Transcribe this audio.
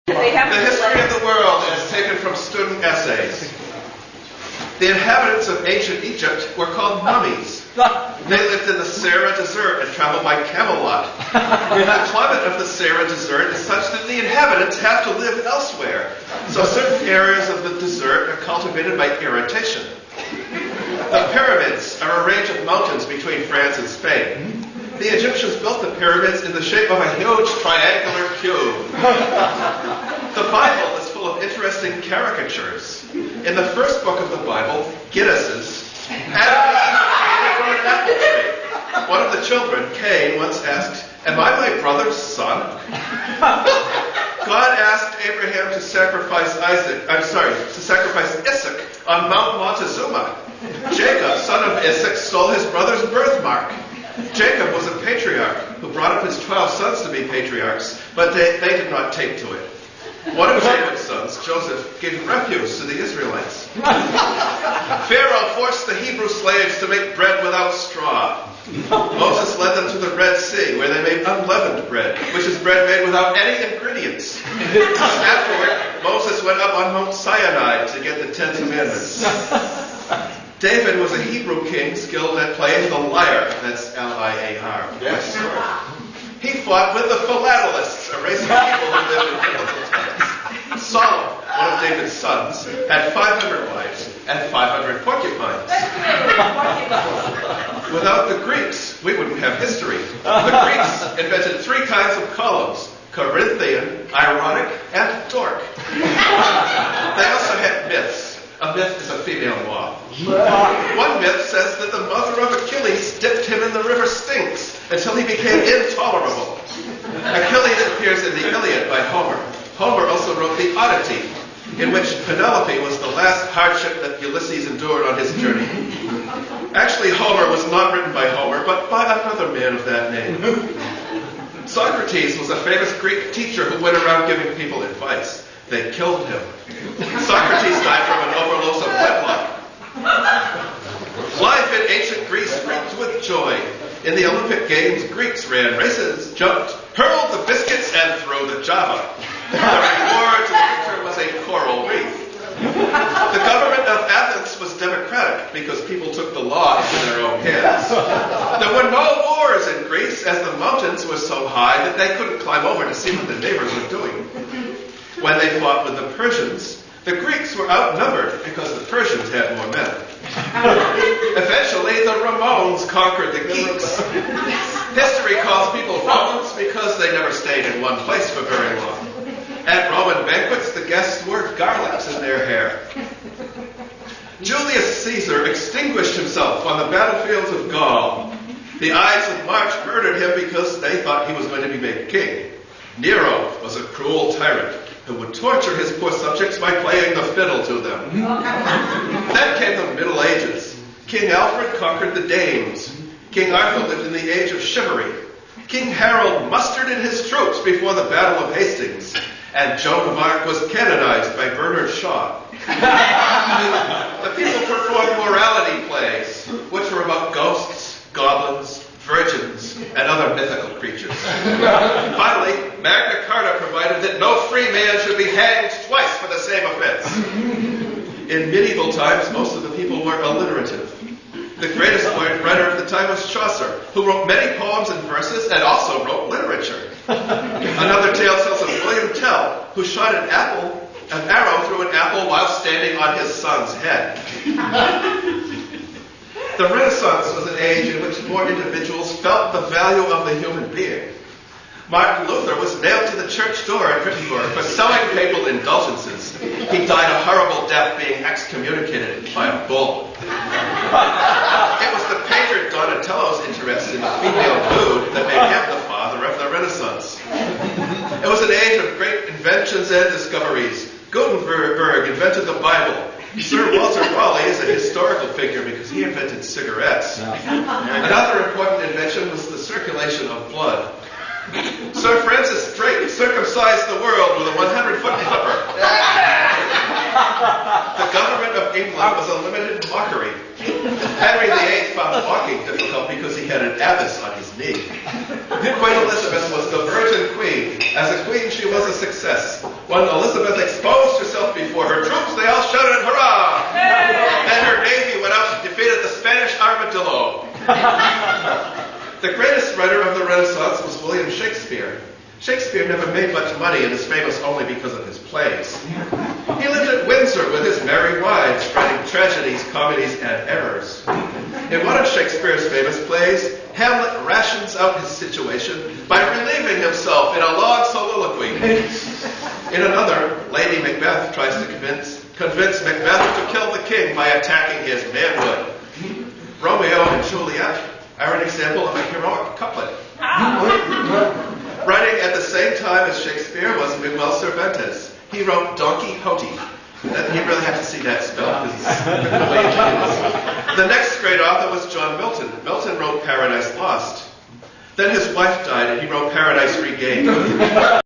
The history of the world is taken from student essays. The inhabitants of ancient Egypt were called mummies. They lived in the Sahara Desert and traveled by camelot. The climate of the Sahara Desert is such that the inhabitants have to live elsewhere. So certain areas of the desert are cultivated by irrigation. The pyramids are a range of mountains between France and Spain. The Egyptians built the pyramids in the shape of a huge triangular cube. The Bible is full of interesting caricatures. In the first book of the Bible, Guinnesses, Adam and Eve from an apple tree. One of the children, Cain, once asked, "Am I my brother's son?" God asked Abraham to sacrifice Isaac on Mount Montezuma. Jacob, son of Isaac, stole his brother's birthmark. Jacob was a patriarch who brought up his 12 sons to be patriarchs, but they did not take to it. One of Jacob's sons, Joseph, gave refuse to the Israelites. Pharaoh forced the Hebrew slaves to make bread without straw. Moses led them to the Red Sea, where they made unleavened bread, which is bread made without any ingredients. Afterward, Moses went up on Mount Sinai to get the 10 Commandments. David was a Hebrew king skilled at playing the lyre. That's L-I-A-R. Yes. He fought with the philatelists, a race of people who lived in biblical times. Solomon, one of David's sons, had 500 wives and 500 porcupines. Without the Greeks, we wouldn't have history. The Greeks invented 3 kinds of columns: Corinthian, Ironic, and Doric. They also had myths. A myth is a female moth. One myth says that the mother of Achilles dipped him in the river Styx until he became intolerable. Achilles appears in the Iliad by Homer. Homer also wrote the Odyssey, in which Penelope was the last hardship that Ulysses endured on his journey. Actually, Homer was not written by Homer, but by another man of that name. Socrates was a famous Greek teacher who went around giving people advice. They killed him. Socrates died from an overdose of wedlock. Life in ancient Greece reeked with joy. In the Olympic Games, Greeks ran races, jumped, hurled the biscuits, and threw the java. The reward to the victor was a coral wreath. The government of Athens was democratic because people took the law into their own hands. There were no wars in Greece, as the mountains were so high that they couldn't climb over to see what the neighbors were doing. When they fought with the Persians, the Greeks were outnumbered because the Persians had more men. Eventually, the Ramones conquered the Geeks. History calls people Romans because they never stayed in one place for very long. At Roman banquets, the guests wore garlics in their hair. Julius Caesar extinguished himself on the battlefields of Gaul. The Ides of March murdered him because they thought he was going to be made king. Nero was a cruel tyrant who would torture his poor subjects by playing the fiddle to them. Then came the Middle Ages. King Alfred conquered the Danes. King Arthur lived in the age of chivalry. King Harold mustered in his troops before the Battle of Hastings, and Joan of Arc was canonized by Bernard Shaw. The people performed morality plays, which were about ghosts, goblins, virgins, and other mythical creatures. Finally, Magna Carta provided that no free man should be hanged twice for the same offense. In medieval times, most of the people were alliterative. The greatest writer of the time was Chaucer, who wrote many poems and verses and also wrote literature. Another tale tells of William Tell, who shot an arrow through an apple while standing on his son's head. The Renaissance was an age in which more individuals felt the value of the human being. Martin Luther was nailed to the church door at Wittenberg for selling papal indulgences. He died a horrible death being excommunicated by a bull. It was the painter Donatello's interest in the female nude that made him the father of the Renaissance. It was an age of great inventions and discoveries. Gutenberg invented the Bible. Sir Walter Raleigh is a historical figure because he invented cigarettes. Another important invention was the circulation of blood. Sir Francis Drake circumcised the world with a 100-foot clipper. The government of England was a limited mockery. Henry VIII found walking difficult because he had an abbess on his knee. Queen Elizabeth was the Virgin Queen. As a queen, she was a success. When Elizabeth exposed herself before her troops, they all shouted, hurrah! And her navy went out and defeated the Spanish armadillo. The greatest writer of the Renaissance was William Shakespeare. Shakespeare never made much money and is famous only because of his plays. He lived at Windsor with his merry wives, writing tragedies, comedies, and errors. In one of Shakespeare's famous plays, Hamlet rations out his situation by relieving himself in a long soliloquy. In another, Lady Macbeth tries to convince Macbeth to kill the king by attacking his manhood. Romeo and Juliet are an example of a heroic couplet. Writing at the same time as Shakespeare was Miguel Cervantes. He wrote Don Quixote. You really have to see that spell because it's the way it is. The next great author was John Milton. Milton wrote Paradise Lost. Then his wife died and he wrote Paradise Regained.